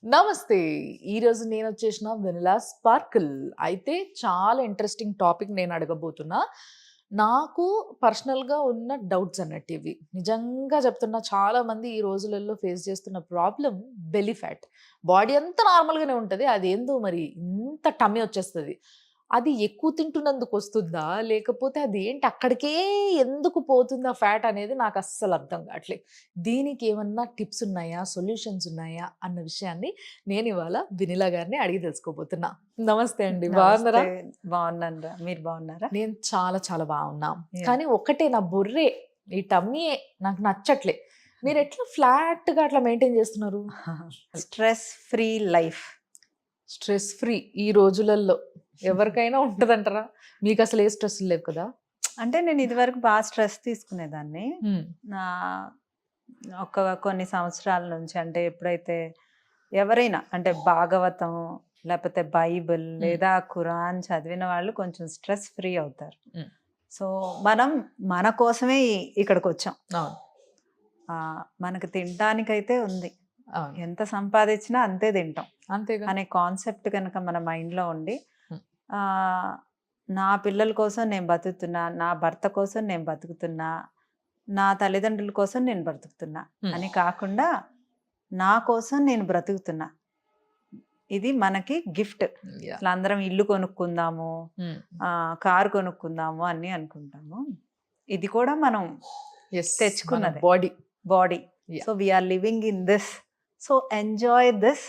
నమస్తే. ఈరోజు నేనొచ్చేసిన vanilla sprinkle. అయితే చాలా ఇంట్రెస్టింగ్ టాపిక్ నేను అడగబోతున్నా. నాకు పర్సనల్‌గా ఉన్న డౌట్స్ అన్నట్టివి. నిజంగా చెప్తున్నా చాలామంది ఈ రోజులలో ఫేస్ చేస్తున్న ప్రాబ్లమ్ బెల్లీ ఫ్యాట్. బాడీ అంతా నార్మల్‌గానే ఉంటది. అదేందో మరి ఇంత టమ్మీ వచ్చేస్తది. అది ఎక్కువ తింటున్నందుకొస్తుందా? లేకపోతే అదేంటి అక్కడికే ఎందుకు పోతుంది ఆ ఫ్యాట్ అనేది నాకస్సలు అర్థం కావట్లే. దీనికేమన్నా టిప్స్ ఉన్నాయా? సొల్యూషన్స్ ఉన్నాయా? అన్న విషయాన్ని నేనివాళ వినిలా గారిని అడిగి తెలుసుకోబోతున్నా. నమస్తే అండి. నమస్తే. బాగున్నారా? బాగున్నానురా. మీరు బాగున్నారా? నేను చాలా చాలా బాగున్నా. యాహ్! కానీ ఒక్కటే నా బుర్రే, ఈ టమ్మీయే నాకు నచ్చట్లే. మీరెట్లా ఫ్లాట్‌గా అట్లా మెయింటైన్ చేస్తున్నారు? Stress free life. Stress free ఈ రోజులల్లో ఎవరికైనా ఉంటదంటారా? మీకసలు ఏ స్ట్రెస్‌లు లేవు కదా? అంటే నేను ఇదివరకు బాగా స్ట్రెస్ తీసుకునేదాన్ని. హ్మ్. నా కొన్ని సంవత్సరాల నుంచి అంటే ఎప్పుడైతే ఎవరైనా అంటే భాగవతం లేకపోతే బైబిల్ లేదా ఖురాన్ చదివిన వాళ్ళు కొంచెం స్ట్రెస్ ఫ్రీ అవుతారు. హ్మ్. సో మనం మన కోసమే ఇక్కడికొచ్చాం. అవును. మనకు తినటానికైతే ఉంది. అవును. ఎంత సంపాదించినా అంతే తింటాం అంతేగా. అనే కాన్సెప్ట్ కనుక మన మైండ్లో ఉండి హ్మ్. నా పిల్లల కోసం నేను బతుకుతున్నా, నా భర్త కోసం నేను బతుకుతున్నా, నా తల్లిదండ్రుల కోసం నేను బ్రతుకుతున్నా హ్మ్. అని కాకుండా నా కోసం నేను బ్రతుకుతున్నా. ఇది మనకి గిఫ్ట్. యాహ్! అసలు అందరం ఇల్లు కొనుక్కుందాము, హ్మ్. కారు కొనుక్కుందాము అని అనుకుంటాము. ఇది కూడా మనం యెస్. మన తెచ్చుకున్నదే body. Body. Yah! So we are living in this. So enjoy this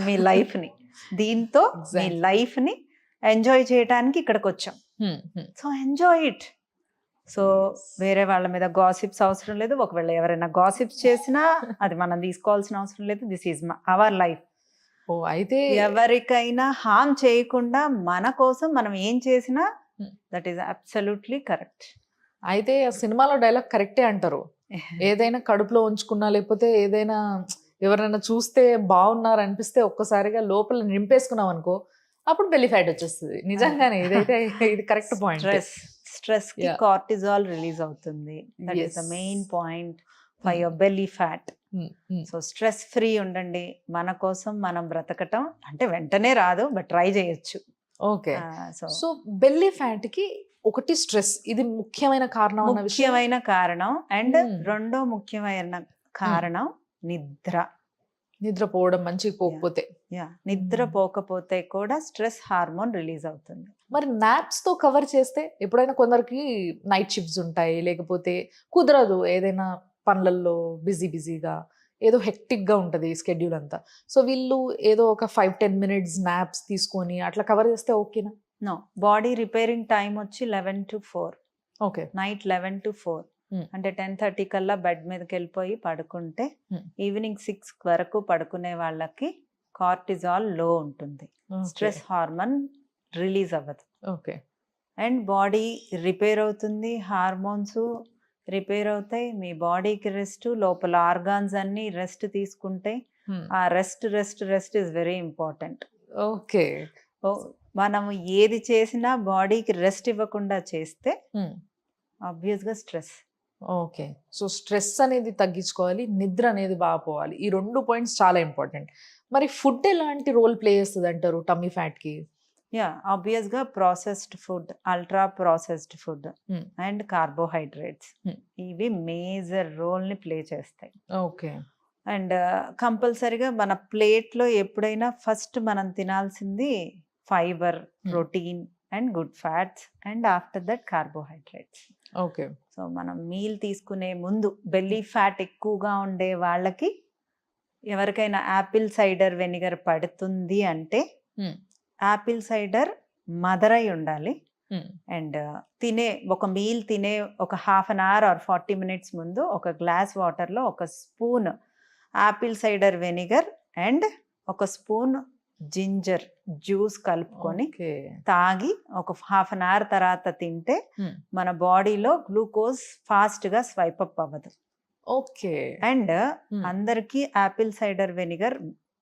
మీ లైఫ్ని. దీంతో మీ ఎగ్జాక్ట్‌లీ. లైఫ్ని ఎంజాయ్ చేయడానికి ఇక్కడికి వచ్చాం. హ్మ్. Hmm. So enjoy it. So yes. వేరే వాళ్ళ మీద గాసిప్స్ అవసరం లేదు. ఒకవేళ ఎవరైనా గాసిప్స్ చేసినా అది మనం తీసుకోవాల్సిన అవసరం లేదు. This is our life. Oh! అయితే ఎవరికైనా హార్మ్ చేయకుండా మన కోసం మనం ఏం చేసినా హ్మ్. That is absolutely correct. అయితే ఆ సినిమాలో డైలాగ్ కరెక్టే అంటారు. ఏదైనా కడుపులో ఉంచుకున్నా, లేకపోతే ఏదైనా ఎవరైనా చూస్తే బాగున్నారనిపిస్తే ఒక్కసారిగా లోపల నింపేసుకున్నామనుకో, అప్పుడు బెల్లీ ఫ్యాట్ వచ్చేస్తది. నిజంగానే ఇదైతే ఇది కరెక్ట్ పాయింటే. స్ట్రెస్కి యాహ్! కార్టిజాల్ రిలీజ్ అవుతుంది. That is the yes. Main point for hmm. Your belly fat. Hmm. Hmm. So stress free ఉండండి. మన కోసం మనం బ్రతకటం అంటే వెంటనే రాదు, బట్ ట్రై చేయొచ్చు. ఓకే. సో సో బెల్లీ ఫ్యాట్‌కి ఒకటి స్ట్రెస్. ఇది ముఖ్యమైన కారణం అన్న విషయం. ముఖ్యమైన కారణం అండ్ హ్మ్. రెండో ముఖ్యమైన హ్మ్. కారణం నిద్ర. నిద్రపోవడం మంచిగా పోకపోతే. నిద్ర హ్మ్. పోకపోతే కూడా స్ట్రెస్ హార్మోన్ రిలీజ్ అవుతుంది. మరి నాప్స్‌తో కవర్ చేస్తే ఎప్పుడైనా కొందరికి నైట్ షిఫ్ట్స్ ఉంటాయి. లేకపోతే కుదరదు. ఏదైనా పనులల్లో బిజీగా ఏదో హెక్టిక్‌గా ఉంటది స్కెడ్యూల్ అంతా. సో, వీళ్ళు ఏదో ఒక 5, 10 మినిట్స్ నాప్స్ తీసుకొని అట్లా కవర్ చేస్తే ఓకేనా? నో, బాడీ రిపేరింగ్ టైం వచ్చి 11-4. ఓకే. నైట్ 11-4 హ్మ్. అంటే 10:30 కల్లా బెడ్ మీదకి వెళ్ళిపోయి పడుకుంటే హ్మ్. ఈవినింగ్ 6 వరకు పడుకునే వాళ్ళకి కార్టిజాల్ లో ఉంటుంది. ఓకే. స్ట్రెస్ హార్మోన్ రిలీజ్ అవ్వదు ఓకే. అండ్ బాడీ రిపేర్ అవుతుంది. హార్మోన్స్ రిపేర్ అవుతాయి. మీ బాడీకి రెస్ట్, లోపల ఆర్గాన్స్ అన్ని రెస్ట్ తీసుకుంటే హ్మ్. ఆ rest is very important. Okay. మనం ఏది చేసినా బాడీకి రెస్ట్ ఇవ్వకుండా చేస్తే హ్మ్. ఆబ్వియస్గా స్ట్రెస్. ఓకే. సో, స్ట్రెస్ అనేది తగ్గించుకోవాలి. నిద్ర అనేది బాగా పోవాలి. ఈ 2 పాయింట్స్ చాలా ఇంపార్టెంట్. మరి ఫుడ్ ఎలాంటి రోల్ ప్లే చేస్తదంటారు టమ్మీ ఫ్యాట్‌కి? ఆబ్వియస్గా processed food, ultra processed food hmm. And carbohydrates hmm. ఇవి మేజర్ రోల్ని ప్లే చేస్తాయి. ఓకే. అండ్ కంపల్సరీగా మన ప్లేట్లో ఎప్పుడైనా ఫస్ట్ మనం తినాల్సింది fibre, protein and good fats and after that carbohydrates. Okay. So మనం మీల్ తీసుకునే ముందు బెల్లీ ఫ్యాట్ ఎక్కువగా ఉండే వాళ్ళకి ఎవరికైనా యాపిల్ సైడర్ వెనిగర్ పడుతుంది అంటే హ్మ్. యాపిల్ సైడర్ మదరై ఉండాలి. హ్మ్. అండ్ ఒక మీల్ తినే ఒక half an hour or 40 minutes ముందు ఒక గ్లాస్ వాటర్లో ఒక spoon apple cider vinegar and ఒక స్పూన్ జింజర్ జ్యూస్ కలుపుకొని ఓకే. తాగి ఒక హాఫ్ అన్ అవర్ తర్వాత తింటే హ్మ్. మన బాడీలో గ్లూకోజ్ ఫాస్ట్గా స్వైప్ అప్ అవ్వదు. ఓకే. అండ్ హ్మ్. అందరికీ యాపిల్ సైడర్ వెనిగర్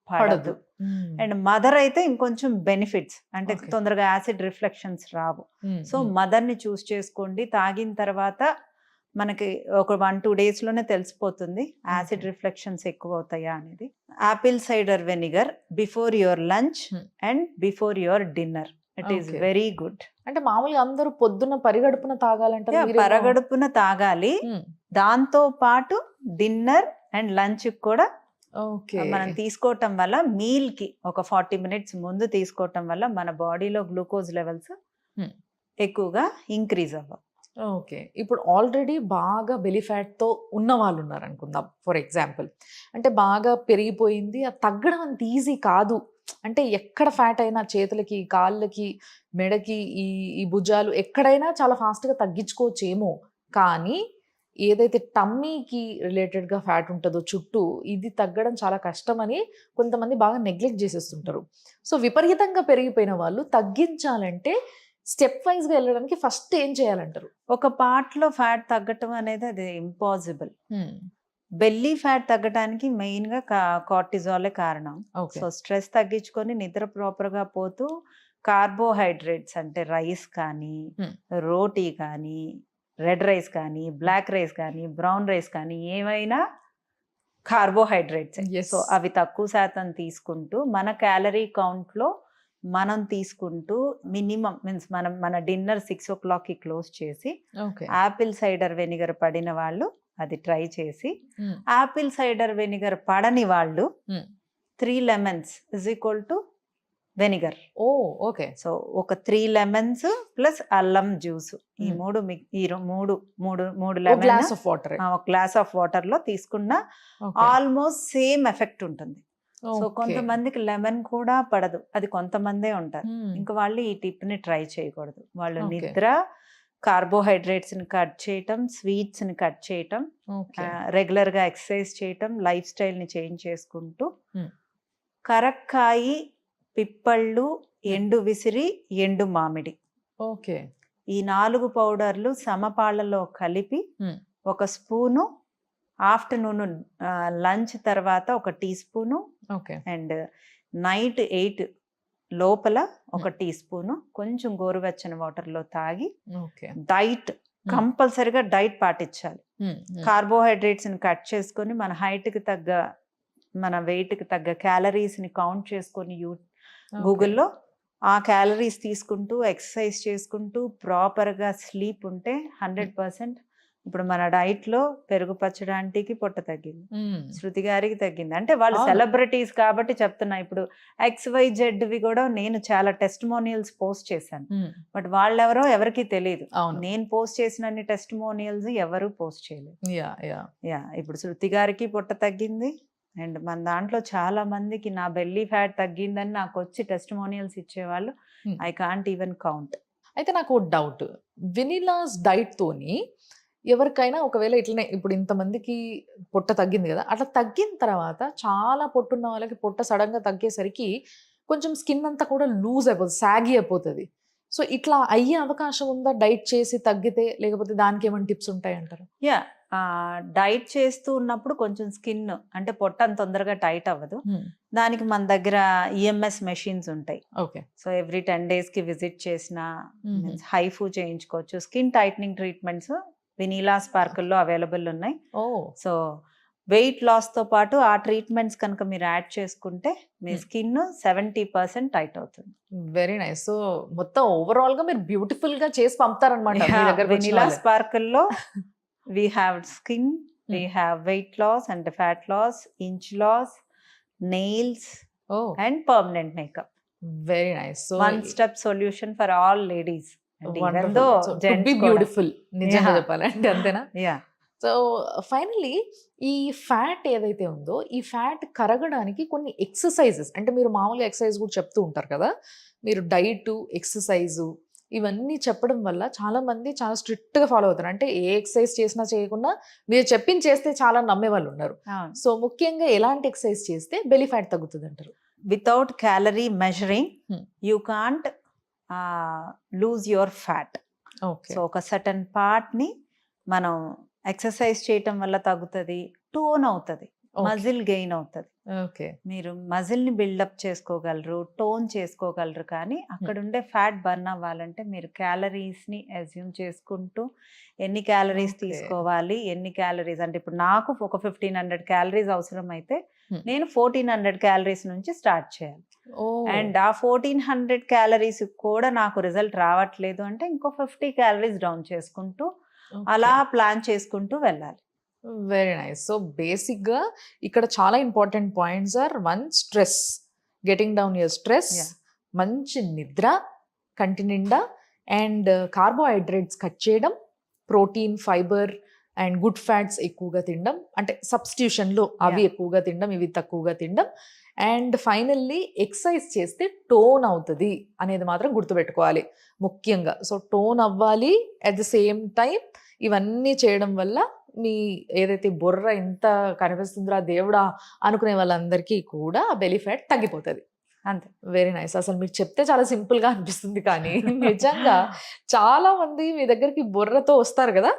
పడదు. పడదు. హ్మ్. అండ్ మదర్ అయితే ఇంకొంచెం బెనిఫిట్స్ అంటే ఓకే. తొందరగా యాసిడ్ రిఫ్లెక్షన్స్ రావు. హ్మ్. సో హ్మ్. మదర్ని చూస్ చేసుకోండి. తాగిన తర్వాత మనకి ఒక 1-2 డేస్లోనే తెలిసిపోతుంది యాసిడ్ రిఫ్లెక్షన్స్ ఎక్కువ అవుతాయా అనేది. Apple cider vinegar before your lunch and before your dinner, it is Okay. Very good. అంటే మామూలుగా అందరూ పొద్దున్న పరిగడుపున తాగాలంటారు, మీరేమో- పరగడుపున తాగాలి, Hmm. దాంతో పాటు డిన్నర్ అండ్ లంచ్ కూడా Okay. మనం తీసుకోవటం వల్ల మీల్ కి ఒక 40 minutes ముందు తీసుకోవటం వల్ల మన బాడీలో గ్లూకోజ్ లెవెల్స్ Hmm. ఎక్కువగా ఇంక్రీజ్ అవ్వవు. ఓకే. ఇప్పుడు ఆల్రెడీ బాగా బెలీ ఫ్యాట్‌తో ఉన్న వాళ్ళు ఉన్నారనుకుందాం ఫర్ ఎగ్జాంపుల్. అంటే బాగా పెరిగిపోయింది. అది తగ్గడం అంత ఈజీ కాదు. అంటే ఎక్కడ ఫ్యాట్ అయినా చేతులకి, కాళ్ళకి, మెడకి, ఈ భుజాలు ఎక్కడైనా చాలా ఫాస్ట్‌గా తగ్గించుకోవచ్చేమో. కానీ ఏదైతే టమ్మీకి రిలేటెడ్‌గా ఫ్యాట్ ఉంటదో చుట్టూ, ఇది తగ్గడం చాలా కష్టమని కొంతమంది బాగా నెగ్లెక్ట్ చేసేస్తుంటారు. సో, విపరీతంగా పెరిగిపోయిన వాళ్ళు తగ్గించాలంటే స్టెప్ వైస్‌గా వెళ్ళడానికి ఫస్ట్ ఏం చేయాలంటారు? ఒక పార్ట్ లో ఫ్యాట్ తగ్గటం అనేది అది ఇంపాసిబుల్. బెల్లీ ఫ్యాట్ తగ్గడానికి మెయిన్ గా కార్టిజాలే కారణం. ఓకే. సో స్ట్రెస్ తగ్గించుకొని నిద్ర ప్రాపర్ గా పోతూ కార్బోహైడ్రేట్స్ అంటే రైస్ కానీ, Hmm. రోటీ కానీ, రెడ్ రైస్ కానీ, బ్లాక్ రైస్ కానీ, బ్రౌన్ రైస్ కానీ ఏమైనా కార్బోహైడ్రేట్స్. Yes. సో అవి తక్కువ శాతం తీసుకుంటూ మన క్యాలరీ కౌంట్ లో మనం తీసుకుంటూ మినిమం మీన్స్ మన డిన్నర్ 6 o'clock క్లోజ్ చేసి ఓకే. యాపిల్ సైడర్ వెనిగర్ పడిన వాళ్ళు అది ట్రై చేసి, హ్మ్. యాపిల్ సైడర్ వెనిగర్ పడని వాళ్ళు Hmm. 3 lemons is equal to vinegar. Oh! Okay. So ఒక 3 lemons ప్లస్ అల్లం జ్యూస్, ఈ Hmm. మూడు ఓ గ్లాస్ లెమన్ ఆఫ్ వాటర్. ఒక గ్లాస్ ఆఫ్ వాటర్ లో తీసుకున్న ఓకే. ఆల్మోస్ట్ సేమ్ ఎఫెక్ట్ ఉంటుంది. So okay. కొంతమందికి లెమన్ కూడా పడదు, అది కొంతమందే ఉంటారు. హ్మ్. ఇంకా వాళ్ళు ఈ టిప్ ని ట్రై చేయకూడదు. వాళ్ళు Okay. నిద్ర, కార్బోహైడ్రేట్స్ ని కట్ చేయటం, స్వీట్స్ ని కట్ చేయటం, ఓకే. రెగ్యులర్ గా ఎక్సర్సైజ్ చేయటం, లైఫ్ స్టైల్ ని చేంజ్ చేసుకుంటూ Hmm. కరక్కాయి, పిప్పళ్ళు, ఎండు విసిరి, ఎండు మామిడి, ఓకే. ఈ 4 పౌడర్లు సమపాళ్లలో కలిపి Hmm. ఒక స్పూను ఆఫ్టర్నూన్ లంచ్ తర్వాత ఒక teaspoon okay. And night 8 లోపల ఒక టీ స్పూను కొంచెం గోరువెచ్చని వాటర్లో తాగి ఓకే. డైట్ కంపల్సరిగా డైట్ పాటించాలి. హ్మ్. హ్మ్. కార్బోహైడ్రేట్స్ని కట్ చేసుకొని మన హైట్కి తగ్గ, మన వెయిట్కి తగ్గ క్యాలరీస్ని కౌంట్ చేసుకొని ఓకే. గూగుల్లో ఆ క్యాలరీస్ తీసుకుంటూ ఎక్సర్సైజ్ చేసుకుంటూ ప్రాపర్గా స్లీప్ ఉంటే 100% ఇప్పుడు మన డైట్లో పెరుగు పచ్చడి ఆంటీకి పొట్ట తగ్గింది, హ్మ్. శృతి గారికి తగ్గింది. అంటే వాళ్ళు అవును. సెలబ్రిటీస్ కాబట్టి చెప్తున్నా. ఇప్పుడు XYZవి కూడా నేను చాలా టెస్టిమోనియల్స్ పోస్ట్ చేశాను, హ్మ్. బట్ వాళ్ళెవరో ఎవరికి తెలియదు. అవును. నేను పోస్ట్ చేసిన టెస్టిమోనియల్స్ ఎవరు పోస్ట్ చేయలేదు. యాహ్! ఇప్పుడు శృతి గారికి పొట్ట తగ్గింది అండ్ మన దాంట్లో చాలా మందికి నా బెల్లీ ఫ్యాట్ తగ్గిందని నాకు వచ్చి టెస్టిమోనియల్స్ ఇచ్చేవాళ్ళు. Hmm. I can't even count. అయితే నాకు ఓ డౌట్. వెనిలాస్ డైట్‌తోని ఎవరికైనా ఒకవేళ ఇట్లనే ఇప్పుడు ఇంతమందికి పొట్ట తగ్గింది గదా! అట్లా తగ్గిన తర్వాత చాలా పొట్టున్న వాళ్ళకి పొట్ట సడెన్‌గా తగ్గేసరికి కొంచెం స్కిన్ అంతా కూడా లూజ్ అయిపోతది. సాగీ అయిపోతది. సో, ఇట్లా అయ్యే అవకాశం ఉందా డైట్ చేసి తగ్గితే? లేకపోతే దానికేమైనా టిప్స్ ఉంటాయంటారా? డైట్ చేస్తూ ఉన్నప్పుడు కొంచెం స్కిన్ అంటే పొట్ట అంత తొందరగా టైట్ అవ్వదు. హ్మ్. దానికి మన దగ్గర EMS మెషిన్స్ ఉంటాయి. ఓకే. సో ఎవ్రీ 10 daysకి విజిట్ చేసిన హుహు. హైఫూ చేయించుకోవచ్చు. స్కిన్ టైట్నింగ్ ట్రీట్మెంట్స్ వెనీలా స్పార్కిల్లో అవైలబుల్ ఉన్నాయి. ఓహ్! సో వెయిట్ లాస్తో పాటు ఆ ట్రీట్మెంట్స్ కనుక మీరు యాడ్ చేసుకుంటే మీ స్కిన్ 70% టైట్ అవుతుంది. Very nice. సో, మొత్తం ఓవరాల్‌గా మీరు బ్యూటిఫుల్‌గా చేసి పంపుతారనమాట మీ దగ్గరకొచ్చిన వెనీలా వాళ్ళని. స్పార్కిల్లో we have skin, we have weight loss and fat loss, inch loss, nails oh! and permanent makeup. Very nice. So, One step solution for all ladies and even wonderful. though so, to gents be కూడా. Beautiful నిజంగా Yeah. చెప్పాలంటే అంతేనా? Yeah. So, finally ఈ fat ఏదైతే ఉందో, ఈ fat కరగడానికి కొన్ని exercises అంటే మీరు మామూలుగా ఎక్సర్‌సైజ్ కూడా చెప్తూ ఉంటారు కదా! మీరు డైటు, ఎక్సర్‌సైజు ఇవన్నీ చెప్పడం వల్ల చాలామంది చాలా స్ట్రిక్ట్‌గా ఫాలో అవుతారు. అంటే ఏ ఎక్సర్‌సైజ్ చేసినా చేయకున్నా మీరు చెప్పింది చేస్తే చాలా నమ్మేవాళ్ళున్నారు. అవును. సో, ముఖ్యంగా ఎలాంటి ఎక్సర్‌సైజ్ చేస్తే బెల్లీ ఫ్యాట్ తగ్గుతదంటారు? Without calorie measuring, Hmm. you can't lose your fat. Okay. So ఒక సర్టన్ పార్ట్ని మనం ఎక్సర్సైజ్ చేయటం వల్ల తగ్గుతుంది, టోన్ అవుతుంది. ఓకే. మజిల్ గెయిన్ అవుతుంది. ఓకే. మీరు మజిల్ని బిల్డప్ చేసుకోగలరు, టోన్ చేసుకోగలరు. కానీ అక్కడ ఉండే ఫ్యాట్ బర్న్ అవ్వాలంటే మీరు క్యాలరీస్ని అజ్యూమ్ చేసుకుంటూ ఎన్ని క్యాలరీస్ ఓకే. తీసుకోవాలి, ఎన్ని క్యాలరీస్ అంటే ఇప్పుడు నాకు ఒక 1500 క్యాలరీస్ అవసరం అయితే Hmm. నేను 1400 క్యాలరీస్ నుంచి స్టార్ట్ చేయాలి. ఓ అండ్ ఆ 1400 క్యాలరీస్ కూడా నాకు రిజల్ట్ రావట్లేదు అంటే ఇంకో 50 క్యాలరీస్ డౌన్ చేసుకుంటూ అలా ప్లాన్ చేసుకుంటూ వెళ్ళాలి. Very nice. సో బేసిక్గా ఇక్కడ చాలా important points are one stress, getting down your stress, Yeah. మంచి నిద్ర, కంటి నిండా, అండ్ కార్బోహైడ్రేట్స్ కట్ చేయడం, protein, fibre and good fats ఎక్కువగా తినడం, అంటే సబ్స్టిట్యూషన్లో అవి Yeah. ఎక్కువగా తినడం, ఇవి తక్కువగా తినడం, అండ్ ఫైనల్లీ ఎక్సర్సైజ్ చేస్తే టోన్ అవుతుంది అనేది మాత్రం గుర్తుపెట్టుకోవాలి ముఖ్యంగా. సో టోన్ అవ్వాలి, అట్ ద సేమ్ టైం ఇవన్నీ చేయడం వల్ల మీ ఏదైతే బుర్ర ఇంత కనిపిస్తుందో దేవుడా అనుకునే వాళ్ళందరికీ కూడా బెలీ ఫ్యాట్ తగ్గిపోతుంది. అంతే. Very nice. అసలు మీరు చెప్తే చాలా సింపుల్గా అనిపిస్తుంది కానీ నిజంగా చాలా మంది మీ దగ్గరికి బుర్రతో వస్తారు కదా,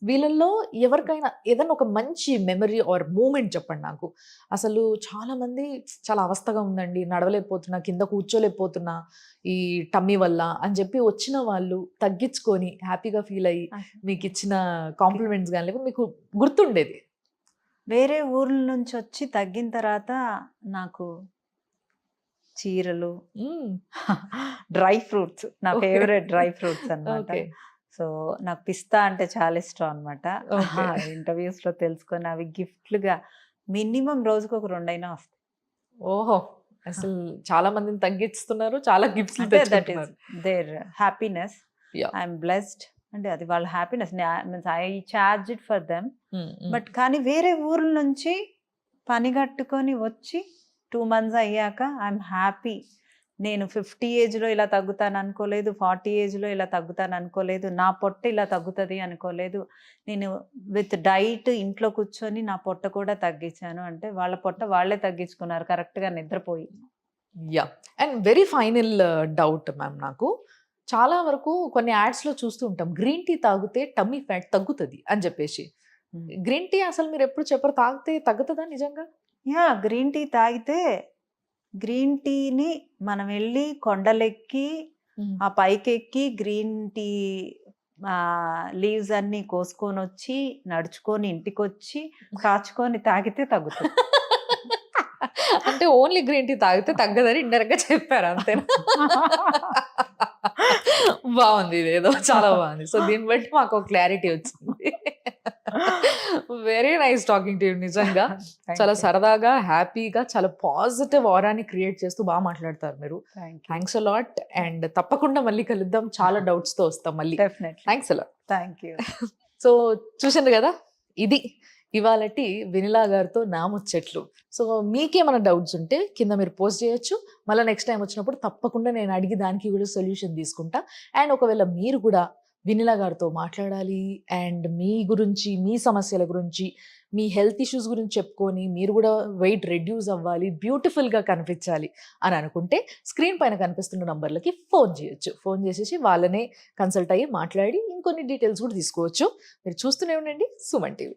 వీళ్ళల్లో ఎవరికైనా ఏదైనా ఒక మంచి మెమరీ ఆర్ మూమెంట్ చెప్పండి నాకు. అసలు చాలా మంది చాలా అవస్థగా ఉందండి, నడవలేకపోతున్నా, కింద కూర్చోలేకపోతున్నా ఈ టమ్మీ వల్ల అని చెప్పి వచ్చిన వాళ్ళు తగ్గించుకొని హ్యాపీగా ఫీల్ అయ్యి మీకు ఇచ్చిన కాంప్లిమెంట్స్ కానీ లేకపోతే మీకు గుర్తుండేది. వేరే ఊర్ల నుంచి వచ్చి తగ్గిన తర్వాత నాకు చీరలు, డ్రై ఫ్రూట్స్, నా Okay. ఫేవరెట్ డ్రై ఫ్రూట్స్ అన్నమాట. ఓకే. సో నాకు పిస్తా అంటే చాలా ఇష్టం అనమాట. Okay. ఇంటర్వ్యూస్ లో తెలుసుకొని అవి గిఫ్ట్లుగా మినిమం రోజుకు ఒక 2 అయినా వస్తాయి. ఓహో, అసలు చాలా మందిని తగ్గిస్తున్నారు, చాలా గిఫ్ట్స్ అంటే దట్ ఈస్ తెచ్చుకుంటున్నారు. There happiness. Yeah. I'm blessed. అంటే అది వాళ్ళ happiness. Means I charge it for them. Mm, mm. But కానీ వేరే ఊర్ల నుంచి పని కట్టుకొని వచ్చి 2 months అయ్యాక ఐఎమ్ హ్యాపీ. నేను 50 ఏజ్లో ఇలా తగ్గుతాను అనుకోలేదు, 40 ఏజ్లో ఇలా తగ్గుతాను అనుకోలేదు, నా పొట్ట ఇలా తగ్గుతుంది అనుకోలేదు. నేను విత్ డైట్ ఇంట్లో కూర్చొని నా పొట్ట కూడా తగ్గించాను అంటే వాళ్ళ పొట్ట వాళ్ళే తగ్గించుకున్నారు కరెక్ట్గా నిద్రపోయి. Yeah, and very final doubt ma'am, నాకు చాలా వరకు కొన్ని యాడ్స్లో చూస్తూ ఉంటాం గ్రీన్ టీ తాగితే టమ్మీ ఫ్యాట్ తగ్గుతుంది అని చెప్పేసి. గ్రీన్ టీ అసలు మీరు ఎప్పుడు చెప్పరు, తాగితే తగ్గుతుందా నిజంగా? యా, గ్రీన్ టీ తాగితే గ్రీన్ టీని మనం వెళ్ళి కొండలెక్కి ఆ పైకెక్కి గ్రీన్ టీ లీవ్స్ అన్ని కోసుకొని వచ్చి నడుచుకొని ఇంటికి వచ్చి కాచుకొని తాగితే తగ్గుతుంది. అంటే ఓన్లీ గ్రీన్ టీ తాగితే తగ్గదని ఇండైరెక్ట్ గా చెప్పారు అంతేనా? బాగుంది, ఇదేదో చాలా బాగుంది. సో దీన్ని బట్టి మాకు క్లారిటీ వచ్చింది. Very nice talking to you. నిజంగా చాలా సరదాగా, హ్యాపీగా, చాలా పాజిటివ్ ఆరాని క్రియేట్ చేస్తూ బాగా మాట్లాడతారు మీరు. Thanks a lot. అండ్ తప్పకుండా మళ్ళీ కలుద్దాం, చాలా డౌట్స్ తో వస్తాం మళ్ళీ. Definitely. Thanks a lot. Thank you. So చూసిండ్రు కదా, ఇది ఇవాళటి వెనిలా గారితో నా ముచ్చట్లు. సో మీకేమైనా డౌట్స్ ఉంటే కింద మీరు పోస్ట్ చేయొచ్చు. మళ్ళీ నెక్స్ట్ టైం వచ్చినప్పుడు తప్పకుండా నేను అడిగి దానికి కూడా సొల్యూషన్ తీసుకుంటా. అండ్ ఒకవేళ మీరు కూడా వెనిలా గారితో మాట్లాడాలి అండ్ మీ గురించి, మీ సమస్యల గురించి, మీ హెల్త్ ఇష్యూస్ గురించి చెప్పుకొని మీరు కూడా వెయిట్ రెడ్యూస్ అవ్వాలి, బ్యూటిఫుల్గా కనిపించాలి అని అనుకుంటే స్క్రీన్ పైన కనిపిస్తున్న నంబర్లకి ఫోన్ చేయొచ్చు. ఫోన్ చేసేసి వాళ్ళనే కన్సల్ట్ అయ్యి మాట్లాడి ఇంకొన్ని డీటెయిల్స్ కూడా తీసుకోవచ్చు. మీరు చూస్తూనే ఉండండి సుమన్ టీవీ.